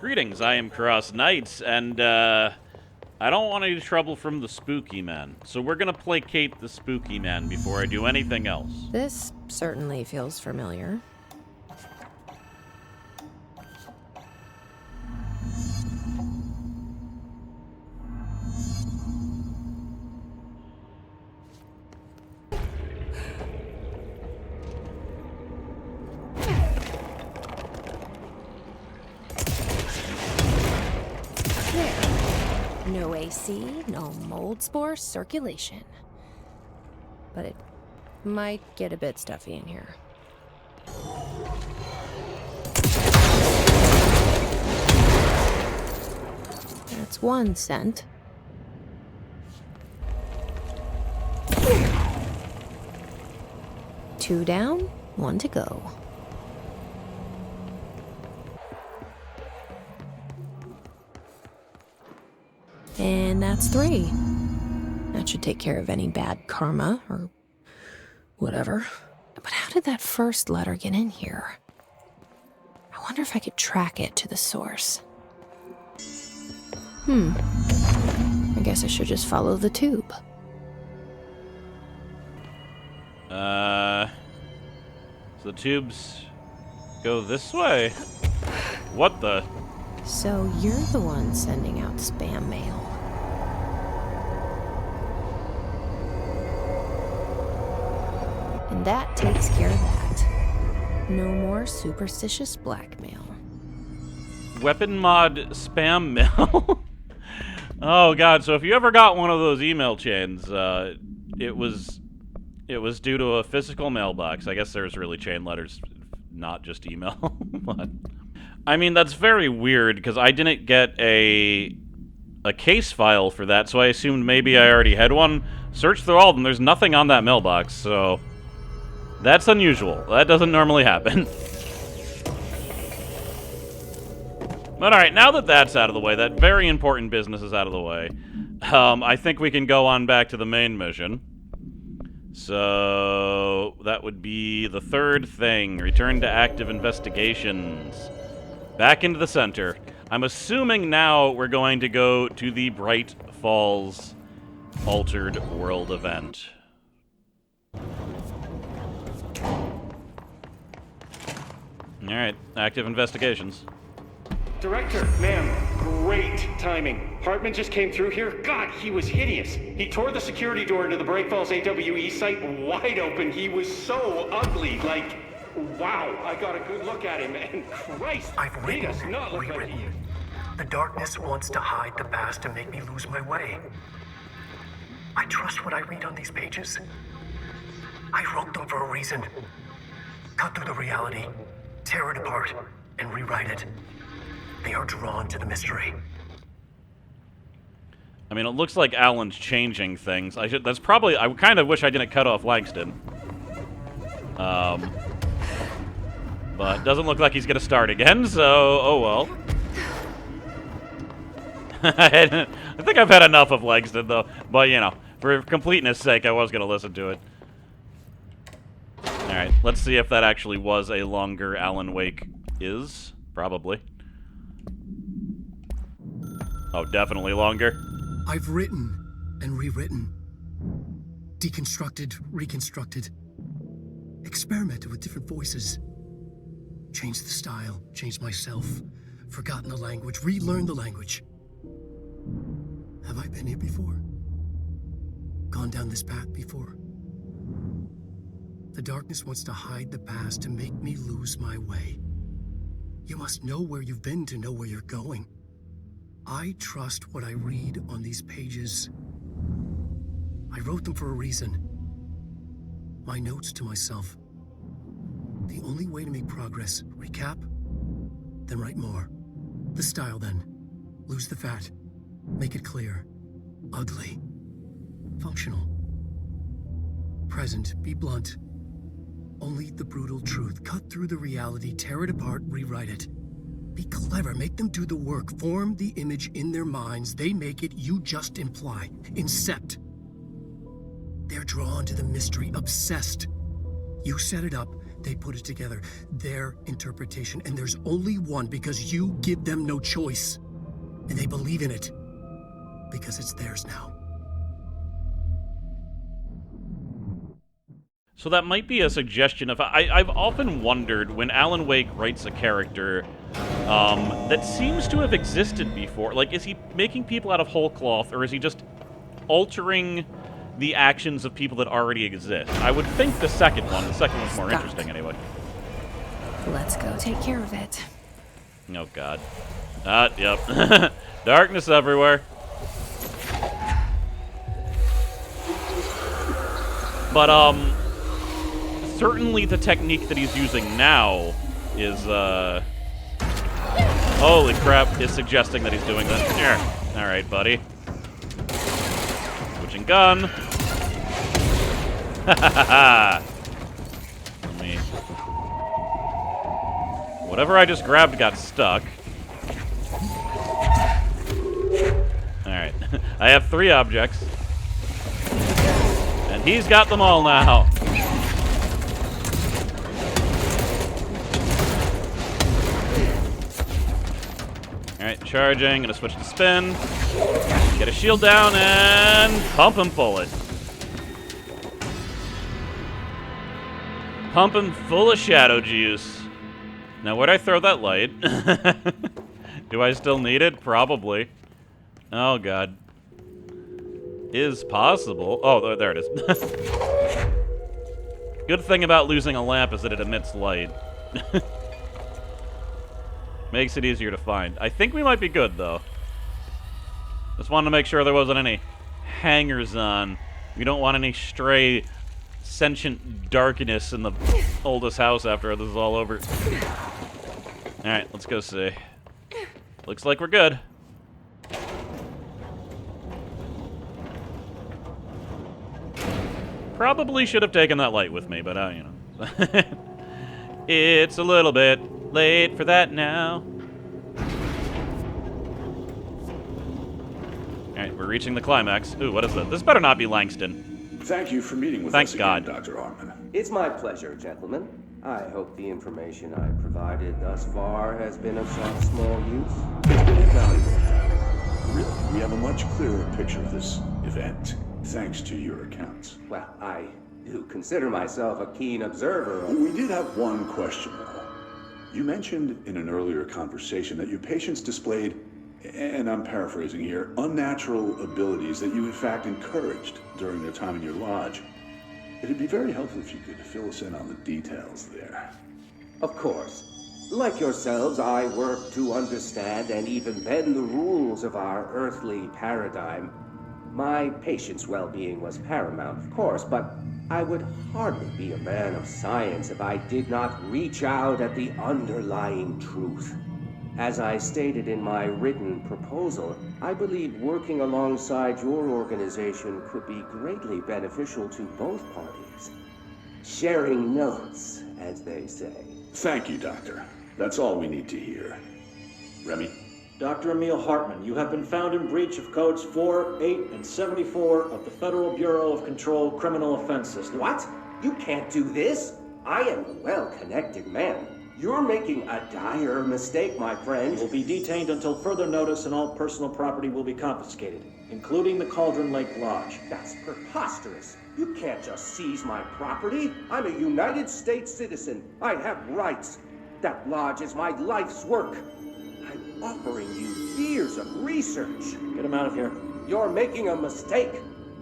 Greetings, I am CrossKnights, and I don't want any trouble from the Spooky Man, so we're gonna placate the Spooky Man before I do anything else. This certainly feels familiar. No AC, no mold spore circulation. But it might get a bit stuffy in here. That's one scent. Two down, one to go. And that's three. That should take care of any bad karma, or whatever. But how did that first letter get in here? I wonder if I could track it to the source. I guess I should just follow the tube. So the tubes go this way? What the? So you're the one sending out spam mail. And that takes care of that. No more superstitious blackmail. Weapon mod spam mail? Oh god, so if you ever got one of those email chains, it was due to a physical mailbox. I guess there's really chain letters, not just email. But I mean, that's very weird, because I didn't get a case file for that, so I assumed maybe I already had one. Searched through all of them, there's nothing on that mailbox, so that's unusual. That doesn't normally happen. But alright, now that that's out of the way, that very important business is out of the way, I think we can go on back to the main mission. So that would be the third thing, return to active investigations. Back into the center. I'm assuming now we're going to go to the Bright Falls Altered World event. Alright, active investigations. Director, ma'am, great timing. Hartman just came through here. God, he was hideous. He tore the security door into the Bright Falls AWE site wide open. He was so ugly, like, wow. I got a good look at him, and Christ, he does not look like he is. The darkness wants to hide the past and make me lose my way. I trust what I read on these pages. I wrote them for a reason. Cut through the reality, tear it apart, and rewrite it. They are drawn to the mystery. I mean, it looks like Alan's changing things. I kind of wish I didn't cut off Langston. But doesn't look like he's gonna start again, so, oh well. I think I've had enough of Langston, though. But, you know, for completeness' sake, I was gonna listen to it. Alright, let's see if that actually was a longer Alan Wake is. Probably. Oh, definitely longer. I've written and rewritten. Deconstructed, reconstructed. Experimented with different voices. Changed the style, changed myself. Forgotten the language, relearned the language. Have I been here before? Gone down this path before? The darkness wants to hide the past to make me lose my way. You must know where you've been to know where you're going. I trust what I read on these pages. I wrote them for a reason. My notes to myself. The only way to make progress, recap, then write more. The style then. Lose the fat. Make it clear. Ugly. Functional. Present, be blunt. Only the brutal truth. Cut through the reality, tear it apart, rewrite it. Be clever, make them do the work, form the image in their minds. They make it, you just imply. Incept. They're drawn to the mystery, obsessed. You set it up, They put it together, their interpretation, and there's only one because you give them no choice. And they believe in it because it's theirs now. So that might be a suggestion of... I've often wondered when Alan Wake writes a character that seems to have existed before. Like, is he making people out of whole cloth, or is he just altering the actions of people that already exist? I would think the second one. The second one's more interesting, anyway. Let's go take care of it. Oh, God. Yep. Darkness everywhere. But, certainly the technique that he's using now is, holy crap, is suggesting that he's doing this. Here. Alright, buddy. Switching gun. Let me... Whatever I just grabbed got stuck. Alright. I have 3 objects. And he's got them all now. Alright, charging. Gonna switch to spin. Get a shield down and pump him full it. Pump him full of shadow juice. Now, where'd I throw that light? Do I still need it? Probably. Oh, God. Is possible. Oh, there it is. Good thing about losing a lamp is that it emits light. Makes it easier to find. I think we might be good, though. Just wanted to make sure there wasn't any hangers on. We don't want any stray sentient darkness in the oldest house after this is all over. Alright, let's go see. Looks like we're good. Probably should have taken that light with me, but, you know. It's a little bit late for that now. Alright, we're reaching the climax. Ooh, what is that? This better not be Langston. Thank you for meeting with Thank us God. again, Dr. Hartman. It's my pleasure, gentlemen. I hope the information I provided thus far has been of some small use. It's been invaluable. Really, we have a much clearer picture of this event, thanks to your accounts. Well, I do consider myself a keen observer of... We did have one question, though. You mentioned in an earlier conversation that your patients displayed, and I'm paraphrasing here, unnatural abilities that you in fact encouraged during their time in your lodge. It'd be very helpful if you could fill us in on the details there. Of course. Like yourselves, I work to understand and even bend the rules of our earthly paradigm. My patient's well-being was paramount, of course, but I would hardly be a man of science if I did not reach out at the underlying truth. As I stated in my written proposal, I believe working alongside your organization could be greatly beneficial to both parties. Sharing notes, as they say. Thank you, Doctor. That's all we need to hear. Remy? Dr. Emil Hartman, you have been found in breach of Codes 4, 8, and 74 of the Federal Bureau of Control Criminal Offense System. What? You can't do this? I am a well-connected man. You're making a dire mistake, my friend. You will be detained until further notice, and all personal property will be confiscated, including the Cauldron Lake Lodge. That's preposterous. You can't just seize my property. I'm a United States citizen. I have rights. That lodge is my life's work. I'm offering you years of research. Get him out of here. You're making a mistake.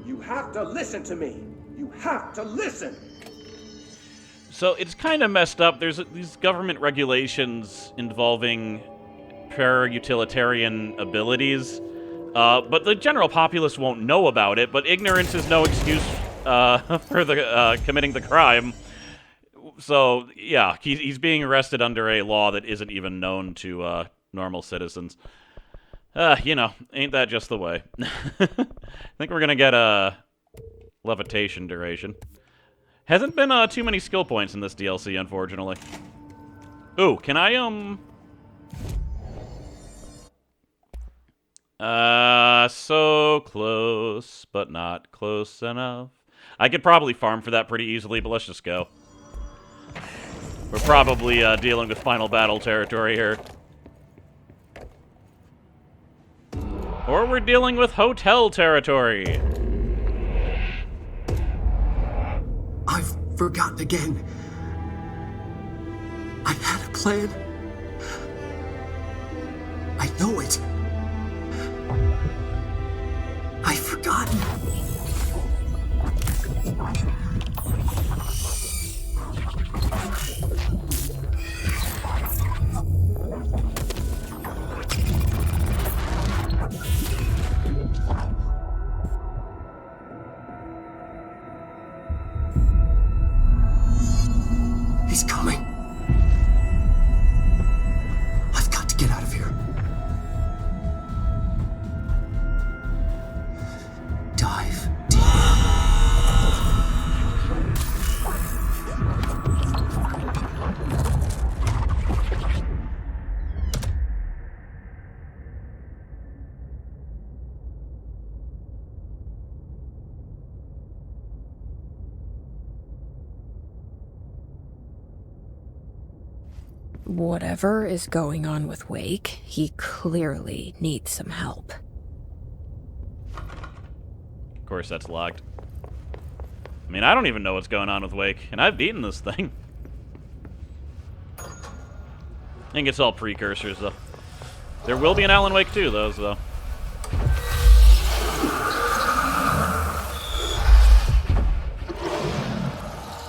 You have to listen to me. You have to listen. So it's kind of messed up. There's these government regulations involving para-utilitarian abilities, but the general populace won't know about it, but ignorance is no excuse for the committing the crime. So, yeah, he's being arrested under a law that isn't even known to normal citizens. You know, ain't that just the way? I think we're gonna get a levitation duration. Hasn't been too many skill points in this DLC, unfortunately. Ooh, can I, so close, but not close enough. I could probably farm for that pretty easily, but let's just go. We're probably dealing with final battle territory here. Or we're dealing with hotel territory. I've forgotten again. I had a plan. I know it. I've forgotten. He's coming. I've got to get out of here. Dive deep. Whatever is going on with Wake, he clearly needs some help. Of course, that's locked. I mean, I don't even know what's going on with Wake, and I've beaten this thing. I think it's all precursors, though. There will be an Alan Wake 2, though, so...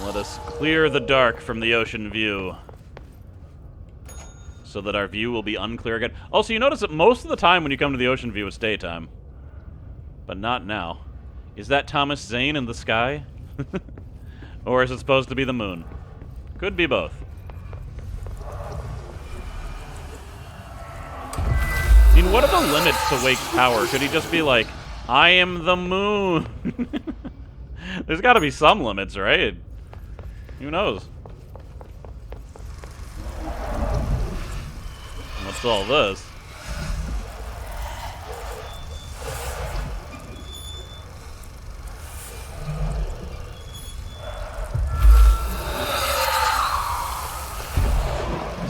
Let us clear the dark from the ocean view, so that our view will be unclear again. Also, you notice that most of the time when you come to the ocean view, it's daytime. But not now. Is that Thomas Zane in the sky? Or is it supposed to be the moon? Could be both. I mean, what are the limits to Wake's power? Could he just be like, I am the moon? There's got to be some limits, right? Who knows? What's all this?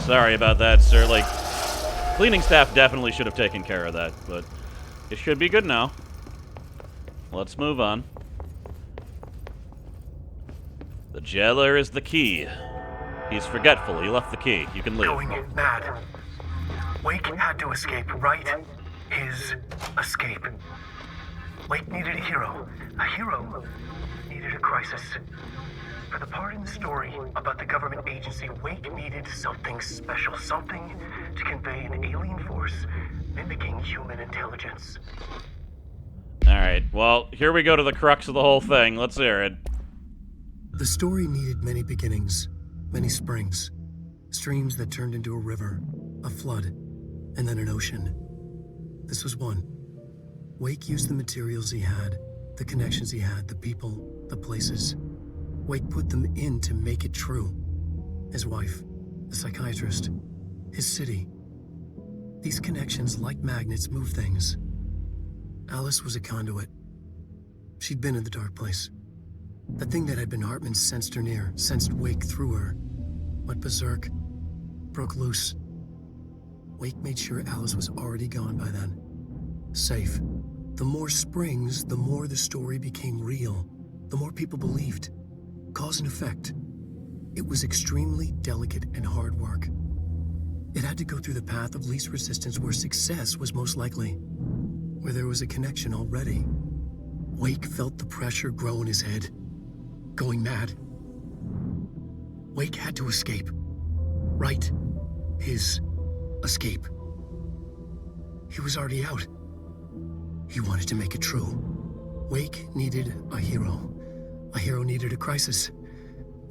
Sorry about that, sir. Like, cleaning staff definitely should have taken care of that, but it should be good now. Let's move on. The jailer is the key. He's forgetful. He left the key. You can leave. Going mad. Wake had to escape, right? His escape. Wake needed a hero. A hero needed a crisis. For the part in the story about the government agency, Wake needed something special, something to convey an alien force mimicking human intelligence. Alright, well, here we go to the crux of the whole thing. Let's hear it. The story needed many beginnings, many springs. Streams that turned into a river, a flood, and then an ocean. This was one. Wake used the materials he had, the connections he had, the people, the places. Wake put them in to make it true. His wife, the psychiatrist, his city. These connections, like magnets, move things. Alice was a conduit. She'd been in the dark place. The thing that had been Hartman sensed her near, sensed Wake through her. Went berserk, broke loose. Wake made sure Alice was already gone by then. Safe. The more springs, the more the story became real. The more people believed. Cause and effect. It was extremely delicate and hard work. It had to go through the path of least resistance where success was most likely. Where there was a connection already. Wake felt the pressure grow in his head. Going mad. Wake had to escape. Right. His escape. He was already out. He wanted to make it true. Wake needed a hero. A hero needed a crisis.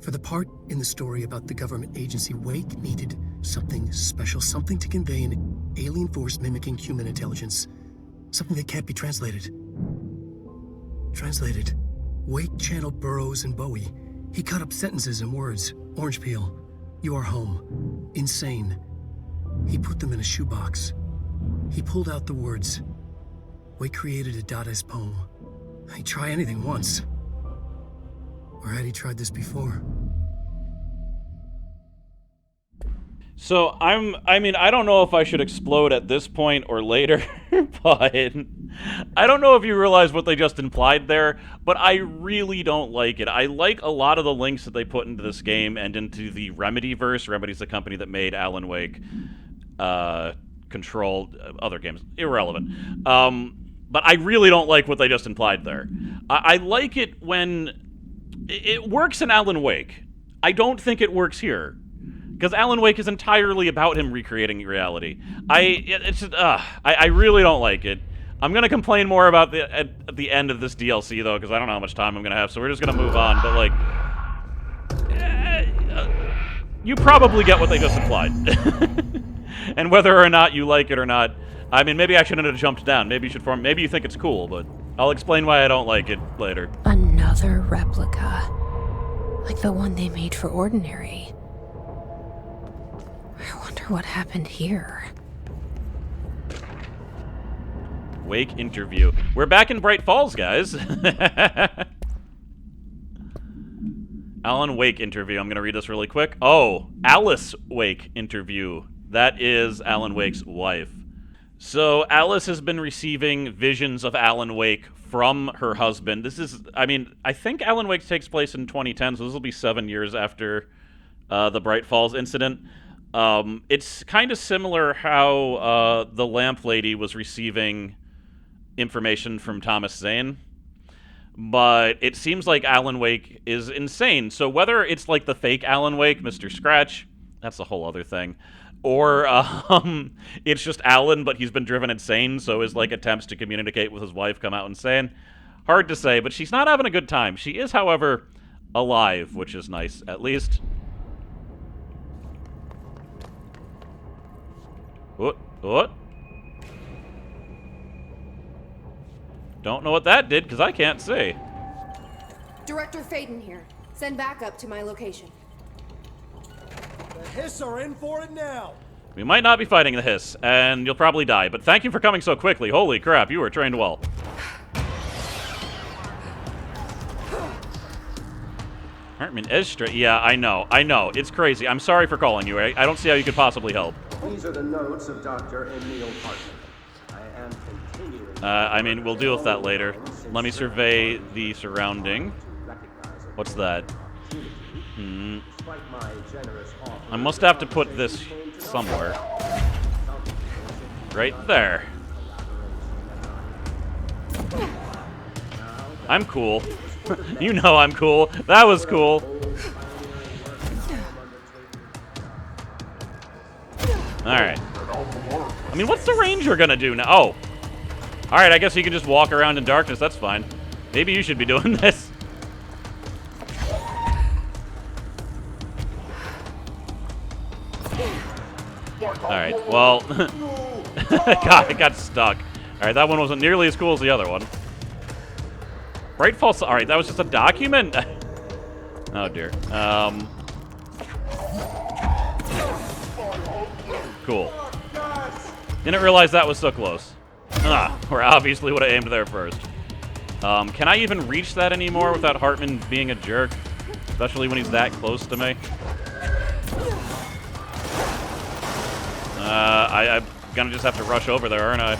For the part in the story about the government agency, Wake needed something special, something to convey an alien force mimicking human intelligence. Something that can't be translated. Translated. Wake channeled Burroughs and Bowie. He cut up sentences and words. Orange peel. You are home. Insane. He put them in a shoebox. He pulled out the words. Wake created a Dadaist poem. He'd try anything once. Or had he tried this before? So I mean, I don't know if I should explode at this point or later, but I don't know if you realize what they just implied there, but I really don't like it. I like a lot of the links that they put into this game and into the Remedyverse. Remedy's the company that made Alan Wake, Control, other games. Irrelevant. But I really don't like what they just implied there. I like it when it works in Alan Wake. I don't think it works here. Because Alan Wake is entirely about him recreating reality. I really don't like it. I'm gonna complain more about at the end of this DLC though, because I don't know how much time I'm gonna have. So we're just gonna move on. But like, you probably get what they just implied, and whether or not you like it or not, I mean, maybe I shouldn't have jumped down. Maybe you should form. Maybe you think it's cool, but I'll explain why I don't like it later. Another replica. Like the one they made for Ordinary. I wonder what happened here. Wake interview. We're back in Bright Falls, guys. Alan Wake interview. I'm going to read this really quick. Oh, Alice Wake interview. That is Alan Wake's wife. So Alice has been receiving visions of Alan Wake from her husband. This is, I mean, I think Alan Wake takes place in 2010, so this will be 7 years after the Bright Falls incident. It's kind of similar how the Lamp Lady was receiving information from Thomas Zane, but it seems like Alan Wake is insane. So whether it's like the fake Alan Wake, Mr. Scratch, that's a whole other thing, or it's just Alan, but he's been driven insane, so his like attempts to communicate with his wife come out insane. Hard to say, but she's not having a good time. She is, however, alive, which is nice, at least. What? Don't know what that did, because I can't see. Director Faden here. Send backup to my location. The Hiss are in for it now. We might not be fighting the Hiss, and you'll probably die, but thank you for coming so quickly. Holy crap, you were trained well. Hartman Estra. Yeah, I know. It's crazy. I'm sorry for calling you. I don't see how you could possibly help. These are the notes of Dr. Emil Hartman. I am continuing... I mean, we'll deal with that later. Let me survey the surrounding. What's that? I must have to put this somewhere. Right there. I'm cool. You know I'm cool. That was cool. Alright. I mean, what's the ranger gonna do now? Oh. Alright, I guess he can just walk around in darkness. That's fine. Maybe you should be doing this. Alright, well... God, it got stuck. Alright, that one wasn't nearly as cool as the other one. Bright Falls... Alright, that was just a document? Oh, dear. Cool. Didn't realize that was so close. Or obviously would have aimed there first. Can I even reach that anymore without Hartman being a jerk? Especially when he's that close to me? I'm gonna just have to rush over there, aren't I?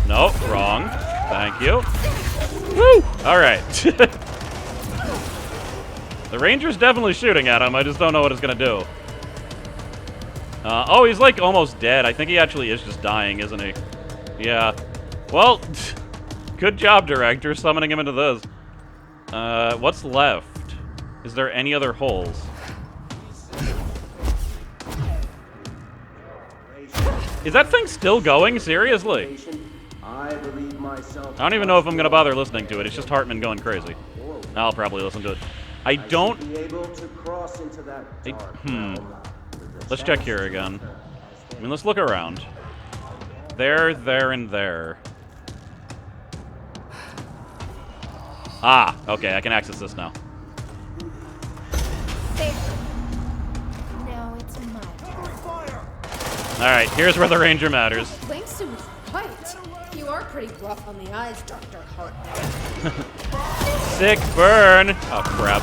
Nope, wrong. Thank you. Woo! Alright. The ranger's definitely shooting at him, I just don't know what it's gonna do. Oh, he's like almost dead. I think he actually is just dying, isn't he? Yeah. Well, good job, director, summoning him into this. What's left? Is there any other holes? Is that thing still going? Seriously? I don't even know if I'm gonna bother listening to it. It's just Hartman going crazy. I'll probably listen to it. I don't... Let's check here again. I mean, let's look around. There, and there. Ah, okay, I can access this now. Now it's my turn. Alright, here's where the ranger matters. Langston was right. You are pretty rough on the eyes, Dr. Hartman. Sick burn! Oh, crap.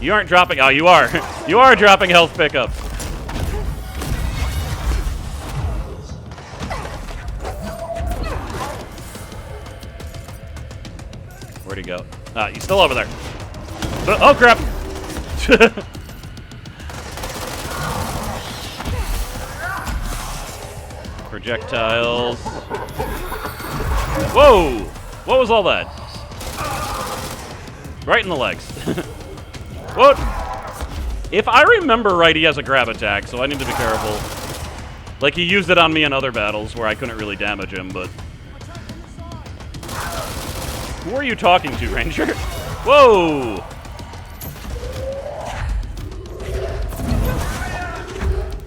You aren't dropping. Oh, you are. You are dropping health pickups. Where'd he go? Ah, he's still over there. Oh, crap. Projectiles. Whoa! What was all that? Right in the legs. What? If I remember right, he has a grab attack, so I need to be careful. Like, he used it on me in other battles where I couldn't really damage him, but... Who are you talking to, Ranger? Whoa!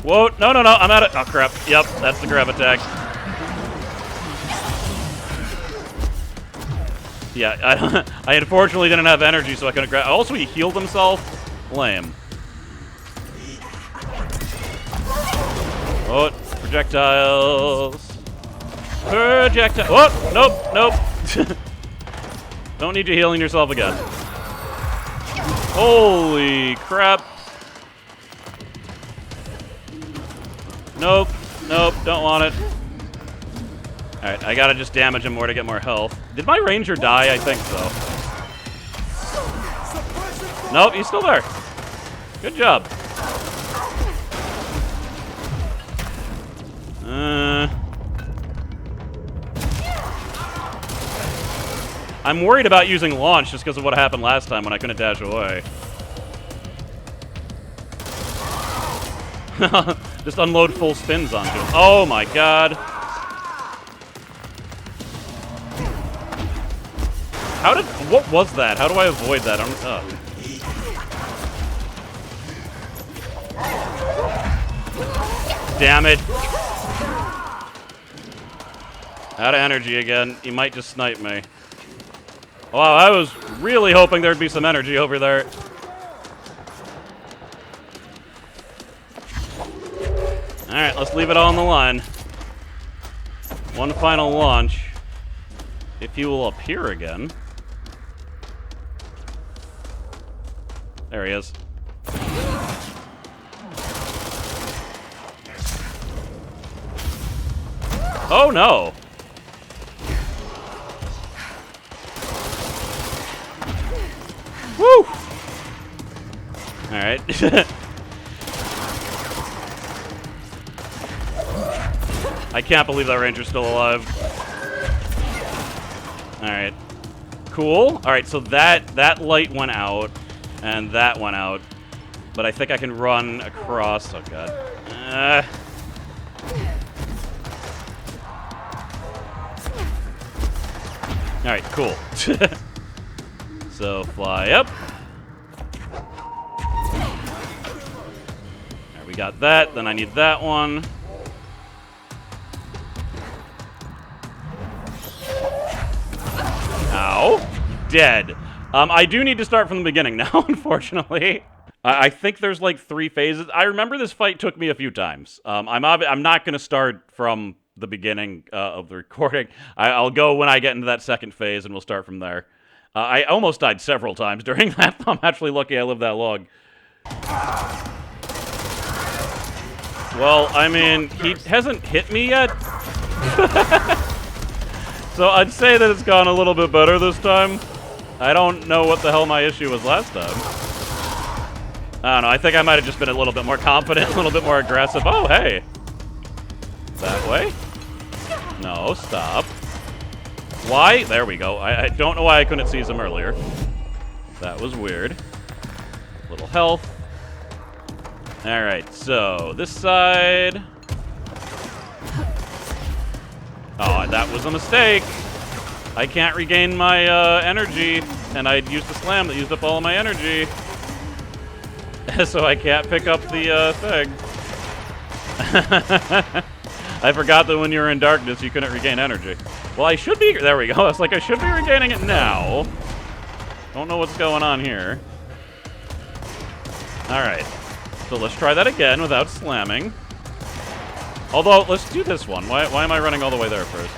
Whoa, no, I'm at it. Oh, crap. Yep, that's the grab attack. Yeah, I unfortunately didn't have energy, so I couldn't grab. Also, he healed himself. Lame. Oh, projectiles. Projectile. Oh, nope. Don't need you healing yourself again. Holy crap. Nope, don't want it. Alright, I gotta just damage him more to get more health. Did my ranger die? I think so. Nope, he's still there. Good job. I'm worried about using launch just because of what happened last time when I couldn't dash away. Just unload full spins onto him. Oh my god. What was that? How do I avoid that? Damn it. Out of energy again. He might just snipe me. Wow, I was really hoping there'd be some energy over there. Alright, let's leave it all on the line. One final launch. If he will appear again. There he is. Oh no! Woo! Alright. I can't believe that ranger's still alive. Alright. Cool. Alright, so that light went out, and that went out. But I think I can run across. Oh, God. Alright, cool. So, fly up. There, we got that. Then I need that one. Ow. Dead. I do need to start from the beginning now, unfortunately. I think there's like 3 phases. I remember this fight took me a few times. I'm not going to start from the beginning of the recording. I'll go when I get into that second phase, and we'll start from there. I almost died several times during that. I'm actually lucky I lived that long. Well, I mean, he hasn't hit me yet. So I'd say that it's gone a little bit better this time. I don't know what the hell my issue was last time. I don't know. I think I might have just been a little bit more confident, a little bit more aggressive. Oh, hey. That way? No, stop. Why? There we go. I don't know why I couldn't seize him earlier. That was weird. Little health. Alright, so this side. Oh, that was a mistake. I can't regain my energy, and I used the slam that used up all of my energy. So I can't pick up the thing. I forgot that when you were in darkness, you couldn't regain energy. Well, I should be... There we go. It's like I should be regaining it now. Don't know what's going on here. Alright. So let's try that again without slamming. Although, let's do this one. Why am I running all the way there first?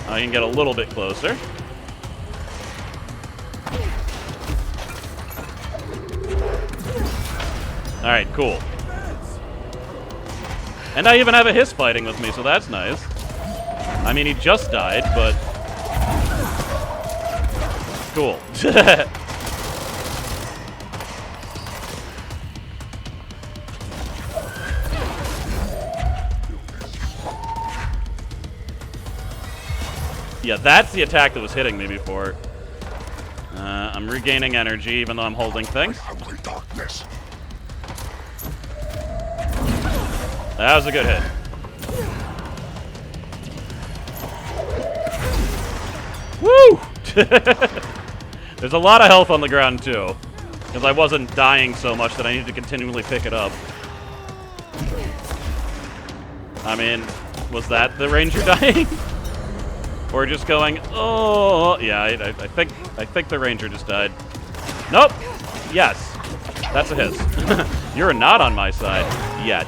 I can get a little bit closer. Alright, cool. And I even have a hiss fighting with me, so that's nice. I mean, he just died, but... Cool. Yeah, that's the attack that was hitting me before. I'm regaining energy, even though I'm holding things. That was a good hit. Woo! There's a lot of health on the ground, too. Because I wasn't dying so much that I needed to continually pick it up. I mean, was that the ranger dying? Or just going, oh, yeah, I think the ranger just died. Nope. Yes. That's a hiss. You're not on my side yet.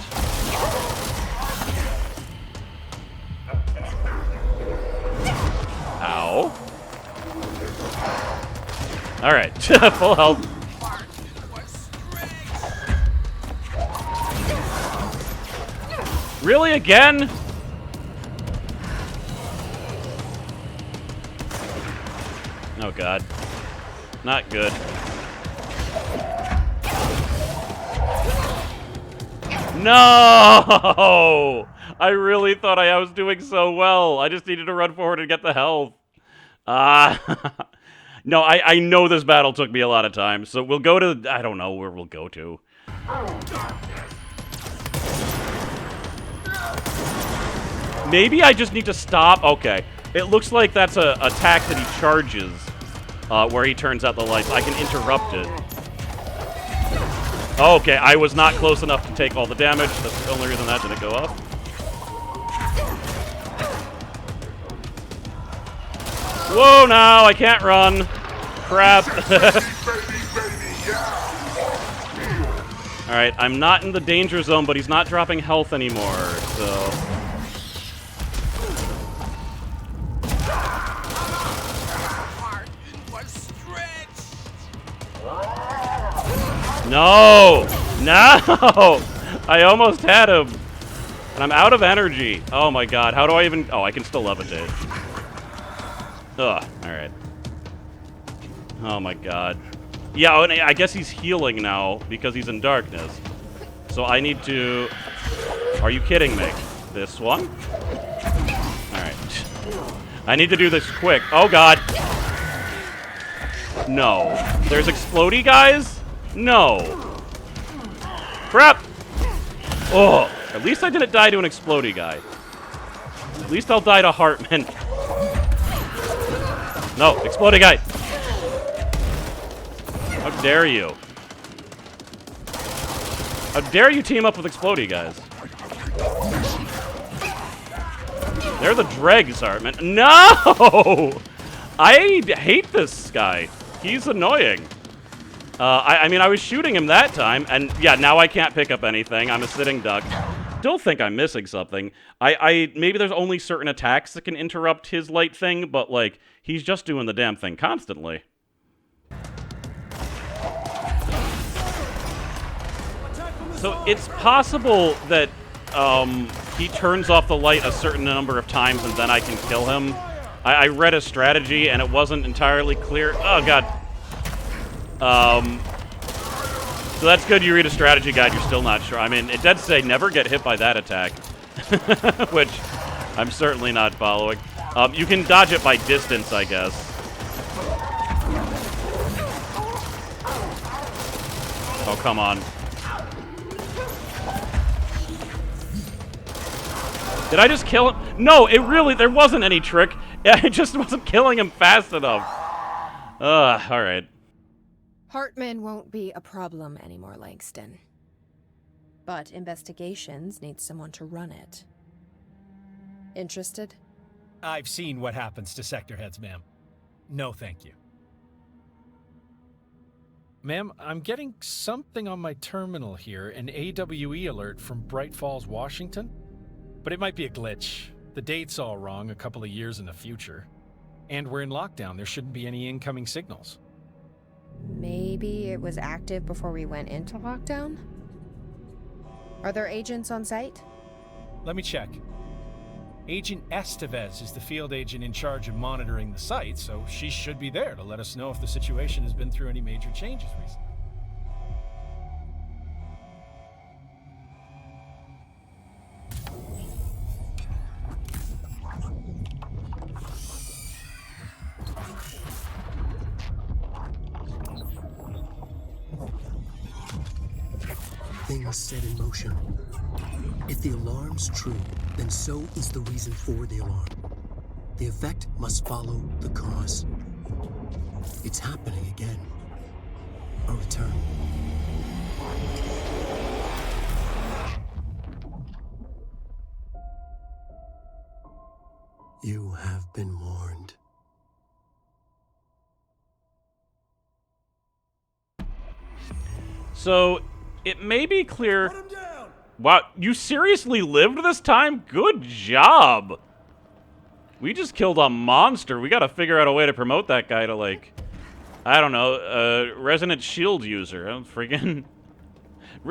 Ow. All right, full health. Really again? Oh god. Not good. No! I really thought I was doing so well. I just needed to run forward and get the health. No, I know this battle took me a lot of time, so we'll go to... I don't know where we'll go to. Maybe I just need to stop. Okay. It looks like that's a attack that he charges, where he turns out the lights. I can interrupt it. Okay, I was not close enough to take all the damage. That's the only reason that didn't go up. Whoa, now I can't run. Crap. Alright, I'm not in the danger zone, but he's not dropping health anymore, so... No! No! I almost had him. And I'm out of energy. Oh my god, how do I even... Oh, I can still levitate. Ugh, alright. Oh my god. Yeah, oh, and I guess he's healing now because he's in darkness. So I need to... Are you kidding me? This one? Alright. I need to do this quick. Oh god. No. There's explodey guys? No. Crap! Oh, at least I didn't die to an explodey guy. At least I'll die to Hartman. No, exploding guy. How dare you? How dare you team up with explodey guys? They're the dregs, Hartman. No! I hate this guy. He's annoying. I mean, I was shooting him that time, and yeah, now I can't pick up anything. I'm a sitting duck. Still think I'm missing something. Maybe there's only certain attacks that can interrupt his light thing, but, like, he's just doing the damn thing constantly. So it's possible that he turns off the light a certain number of times and then I can kill him. I read a strategy and it wasn't entirely clear. Oh, God. So that's good you read a strategy guide, you're still not sure. I mean, it does say never get hit by that attack, which I'm certainly not following. You can dodge it by distance, I guess. Oh, come on. Did I just kill him? No, there wasn't any trick. I just wasn't killing him fast enough. Alright. Hartman won't be a problem anymore, Langston. But investigations need someone to run it. Interested? I've seen what happens to sector heads, ma'am. No, thank you. Ma'am, I'm getting something on my terminal here, an AWE alert from Bright Falls, Washington. But it might be a glitch. The date's all wrong, a couple of years in the future. And we're in lockdown, there shouldn't be any incoming signals. Maybe it was active before we went into lockdown? Are there agents on site? Let me check. Agent Estevez is the field agent in charge of monitoring the site, so she should be there to let us know if the situation has been through any major changes recently. Things set in motion. If the alarm's true, then so is the reason for the alarm. The effect must follow the cause. It's happening again. A return. You have been warned. So, it may be clear... Wow, you seriously lived this time? Good job! We just killed a monster. We gotta figure out a way to promote that guy to, like... I don't know, Resonant Shield user. Freaking...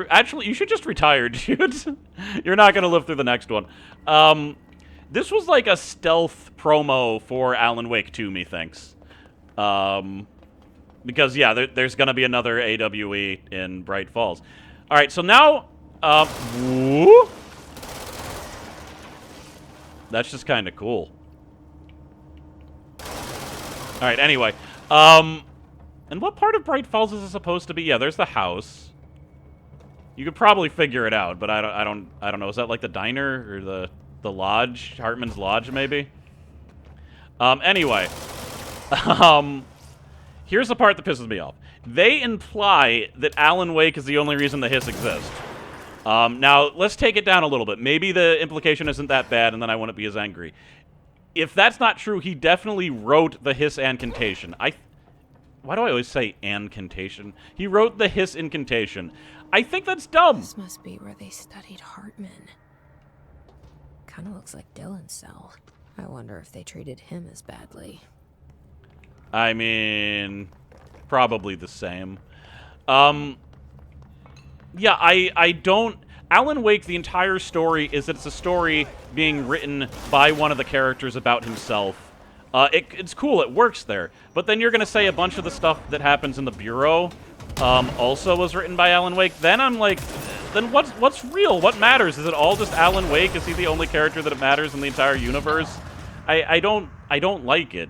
Actually, you should just retire, dude. You're not gonna live through the next one. This was like a stealth promo for Alan Wake 2, methinks. Because, yeah, there's gonna be another AWE in Bright Falls. Alright, so now... woo? That's just kind of cool. Alright, anyway. And what part of Bright Falls is it supposed to be? Yeah, there's the house. You could probably figure it out, but I don't know. Is that like the diner or the lodge? Hartman's lodge, maybe? Anyway. Here's the part that pisses me off. They imply that Alan Wake is the only reason the hiss exists. Now, let's take it down a little bit. Maybe the implication isn't that bad, and then I wouldn't be as angry. If that's not true, he definitely wrote the hiss incantation. Why do I always say incantation? He wrote the hiss incantation. I think that's dumb. This must be where they studied Hartman. Kind of looks like Dylan's cell. I wonder if they treated him as badly. I mean, probably the same. Yeah, I don't... Alan Wake, the entire story is that it's a story being written by one of the characters about himself. It's cool, it works there. But then you're going to say a bunch of the stuff that happens in the Bureau also was written by Alan Wake. Then I'm like, then what's real? What matters? Is it all just Alan Wake? Is he the only character that matters in the entire universe? I don't like it.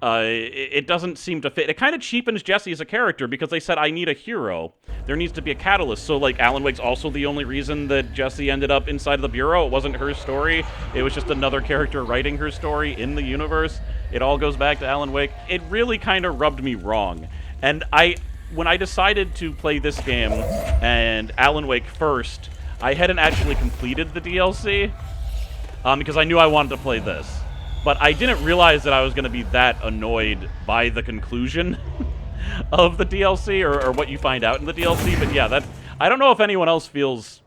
It doesn't seem to fit. It kind of cheapens Jesse as a character because they said, I need a hero. There needs to be a catalyst. So, like, Alan Wake's also the only reason that Jesse ended up inside the Bureau. It wasn't her story. It was just another character writing her story in the universe. It all goes back to Alan Wake. It really kind of rubbed me wrong. And when I decided to play this game and Alan Wake first, I hadn't actually completed the DLC because I knew I wanted to play this. But I didn't realize that I was going to be that annoyed by the conclusion of the DLC or what you find out in the DLC. But yeah, I don't know if anyone else feels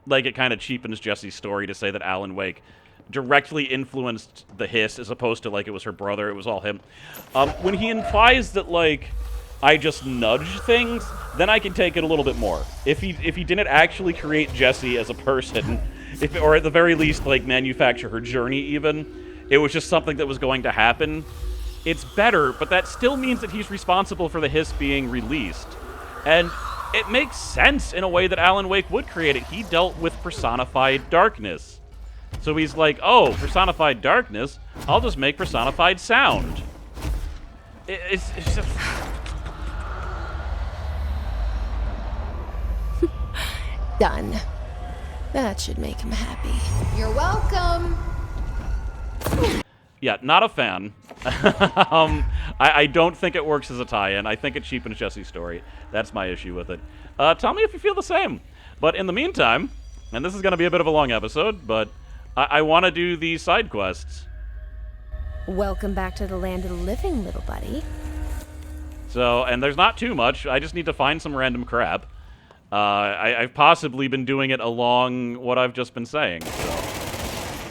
like it kind of cheapens Jesse's story to say that Alan Wake directly influenced the hiss as opposed to like it was her brother, it was all him. When he implies that like I just nudge things, then I can take it a little bit more. If he didn't actually create Jesse as a person, or at the very least like manufacture her journey even, it was just something that was going to happen, it's better, but that still means that he's responsible for the hiss being released. And it makes sense in a way that Alan Wake would create it. He dealt with personified darkness. So he's like, oh, personified darkness, I'll just make personified sound. It's just... Done. That should make him happy. You're welcome. Yeah, not a fan. I don't think it works as a tie-in. I think it cheapens Jesse's story. That's my issue with it. Tell me if you feel the same. But in the meantime, and this is going to be a bit of a long episode, but I want to do these side quests. Welcome back to the land of the living, little buddy. So, and there's not too much. I just need to find some random crap. I've possibly been doing it along what I've just been saying, so...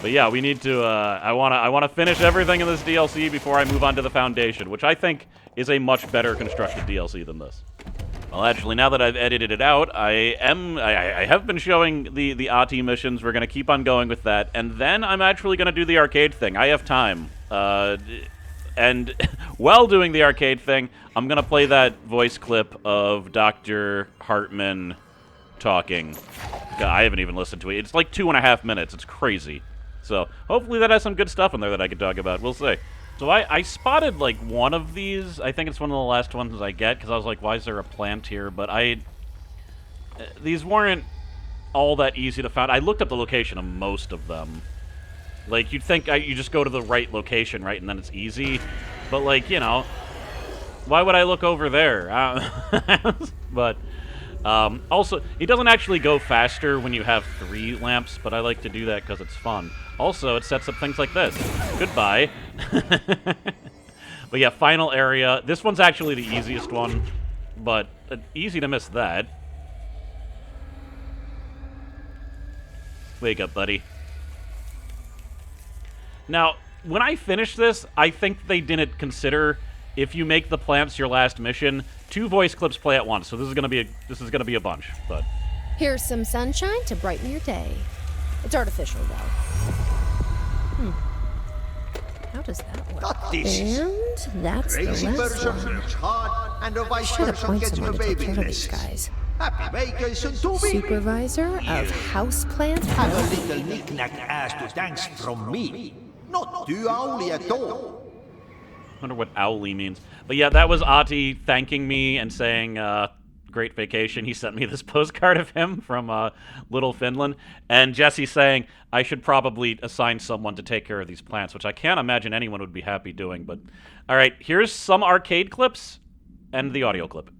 But yeah, we need to, I wanna finish everything in this DLC before I move on to the Foundation, which I think is a much better constructed DLC than this. Well, actually, now that I've edited it out, I have been showing the ATI missions. We're going to keep on going with that. And then I'm actually going to do the arcade thing. I have time. And while doing the arcade thing, I'm going to play that voice clip of Dr. Hartman talking. God, I haven't even listened to it. It's like 2.5 minutes. It's crazy. So hopefully that has some good stuff in there that I can talk about. We'll see. So I spotted, like, one of these. I think it's one of the last ones I get, because I was like, why is there a plant here? But these weren't all that easy to find. I looked up the location of most of them. Like, you'd think you just go to the right location, right, and then it's easy. But, like, you know, why would I look over there? But, also, it doesn't actually go faster when you have 3 lamps, but I like to do that because it's fun. Also, it sets up things like this. Goodbye. But yeah, final area. This one's actually the easiest one, but easy to miss that. Wake up, buddy. Now, when I finish this, I think they didn't consider if you make the plants your last mission, 2 voice clips play at once. So this is gonna be a bunch. But Here's some sunshine to brighten your day. It's artificial, though. How does that work? And that's the Crazy last person one. works hard, and the wise Should person appoint gets someone the to take baby care of these blessings. guys. Happy vacation to me. Supervisor of houseplant Have a health. little knick-knack ass to thanks from me. Not too owly at all. wonder what owly means. But yeah, that was Ati thanking me and saying, great vacation. He sent me this postcard of him from Little Finland. And Jesse saying, I should probably assign someone to take care of these plants, which I can't imagine anyone would be happy doing. But all right, here's some arcade clips and the audio clip.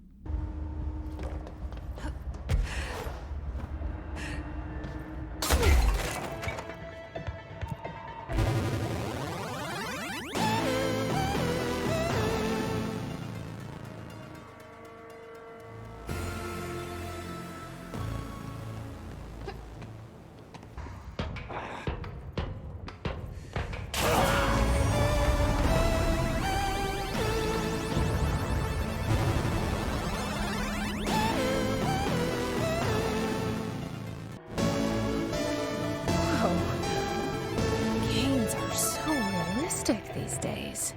Games are so realistic these days.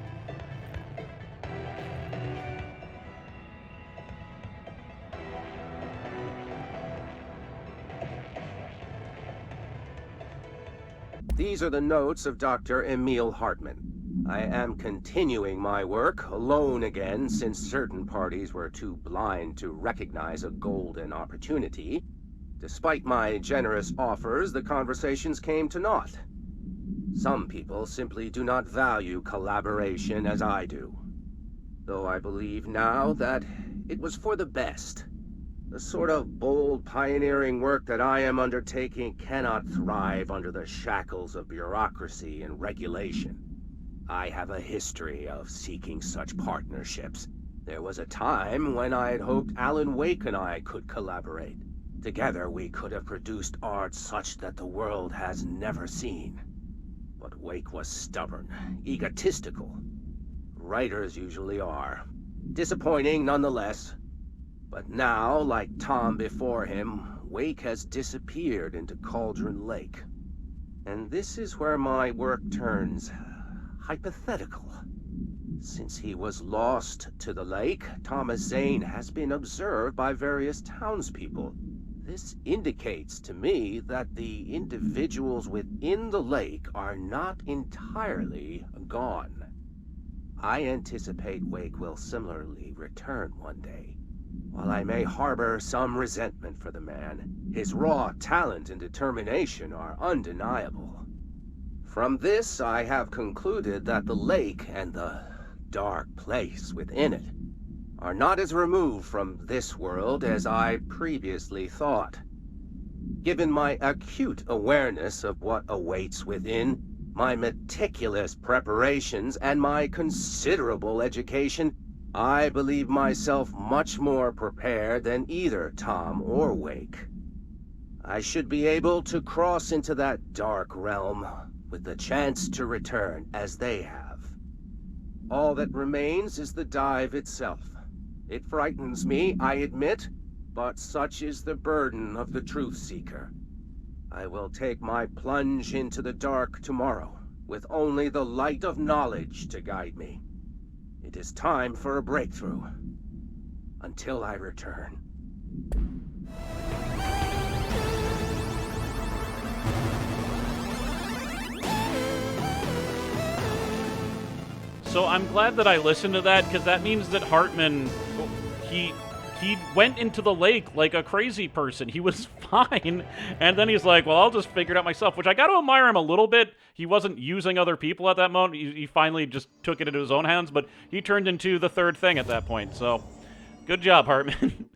These are the notes of Dr. Emil Hartman. I am continuing my work alone again since certain parties were too blind to recognize a golden opportunity. Despite my generous offers, the conversations came to naught. Some people simply do not value collaboration as I do. Though I believe now that it was for the best. The sort of bold, pioneering work that I am undertaking cannot thrive under the shackles of bureaucracy and regulation. I have a history of seeking such partnerships. There was a time when I had hoped Alan Wake and I could collaborate. Together we could have produced art such that the world has never seen. But Wake was stubborn, egotistical. Writers usually are. Disappointing nonetheless. But now, like Tom before him, Wake has disappeared into Cauldron Lake. And this is where my work turns hypothetical. Since he was lost to the lake, Thomas Zane has been observed by various townspeople. This indicates to me that the individuals within the lake are not entirely gone. I anticipate Wake will similarly return one day. While I may harbor some resentment for the man, his raw talent and determination are undeniable. From this, I have concluded that the lake and the dark place within it are not as removed from this world as I previously thought. Given my acute awareness of what awaits within, my meticulous preparations, and my considerable education, I believe myself much more prepared than either Tom or Wake. I should be able to cross into that dark realm with the chance to return as they have. All that remains is the dive itself. It frightens me, I admit, but such is the burden of the truth seeker. I will take my plunge into the dark tomorrow, with only the light of knowledge to guide me. It is time for a breakthrough. Until I return. So I'm glad that I listened to that, because that means that Hartman, he went into the lake like a crazy person. He was fine, and then he's like, well, I'll just figure it out myself, which I got to admire him a little bit. He wasn't using other people at that moment. He finally just took it into his own hands, but he turned into the third thing at that point, so good job, Hartman.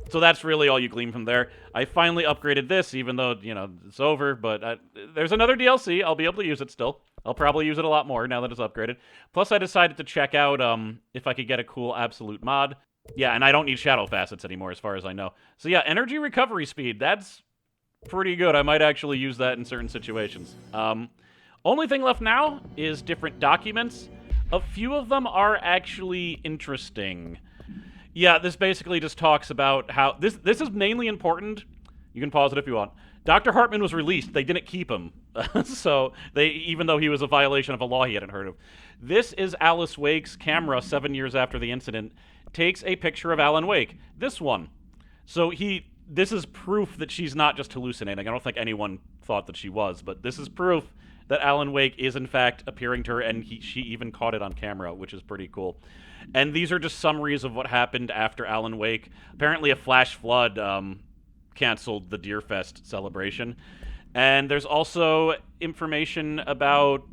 So that's really all you glean from there. I finally upgraded this, even though, you know, it's over, but there's another DLC. I'll be able to use it still. I'll probably use it a lot more now that it's upgraded. Plus, I decided to check out if I could get a cool absolute mod. Yeah, and I don't need shadow facets anymore, as far as I know. So yeah, energy recovery speed, that's pretty good. I might actually use that in certain situations. Only thing left now is different documents. A few of them are actually interesting. Yeah, this basically just talks about how... This is mainly important. You can pause it if you want. Dr. Hartman was released. They didn't keep him. So, even though he was a violation of a law he hadn't heard of. This is Alice Wake's camera 7 years after the incident. Takes a picture of Alan Wake. This one. So, this is proof that she's not just hallucinating. I don't think anyone thought that she was, but this is proof that Alan Wake is, in fact, appearing to her, and she even caught it on camera, which is pretty cool. And these are just summaries of what happened after Alan Wake. Apparently a flash flood canceled the Deerfest celebration. And there's also information about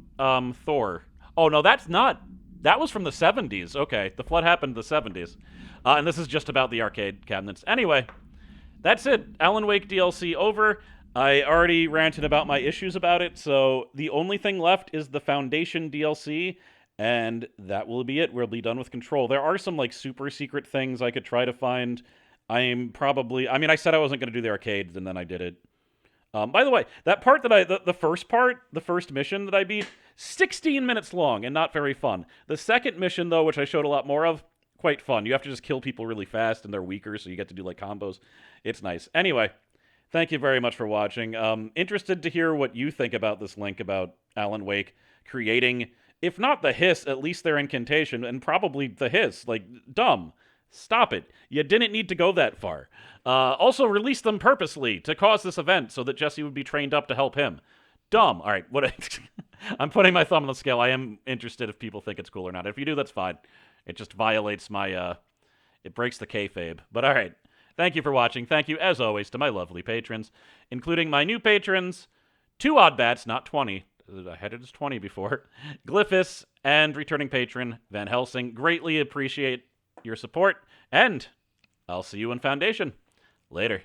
Thor. Oh, no, that's not... That was from the 70s. Okay, the flood happened in the 70s. And this is just about the arcade cabinets. Anyway, that's it. Alan Wake DLC over. I already ranted about my issues about it, so the only thing left is the Foundation DLC, and that will be it. We'll be done with Control. There are some, like, super secret things I could try to find. I said I wasn't going to do the arcades, and then I did it. By the way, that part that the first mission that I beat, 16 minutes long and not very fun. The second mission, though, which I showed a lot more of, quite fun. You have to just kill people really fast, and they're weaker, so you get to do, like, combos. It's nice. Anyway, thank you very much for watching. Interested to hear what you think about this link about Alan Wake creating, if not the hiss, at least their incantation, and probably the hiss. Like, dumb. Stop it. You didn't need to go that far. Also, release them purposely to cause this event so that Jesse would be trained up to help him. Dumb. All right, I'm putting my thumb on the scale. I am interested if people think it's cool or not. If you do, that's fine. It just violates my, it breaks the kayfabe. But all right. Thank you for watching. Thank you, as always, to my lovely patrons, including my new patrons, 2 odd bats, not 20. I had it as 20 before. Glyphis and returning patron Van Helsing. Greatly appreciate your support, and I'll see you in Foundation. Later.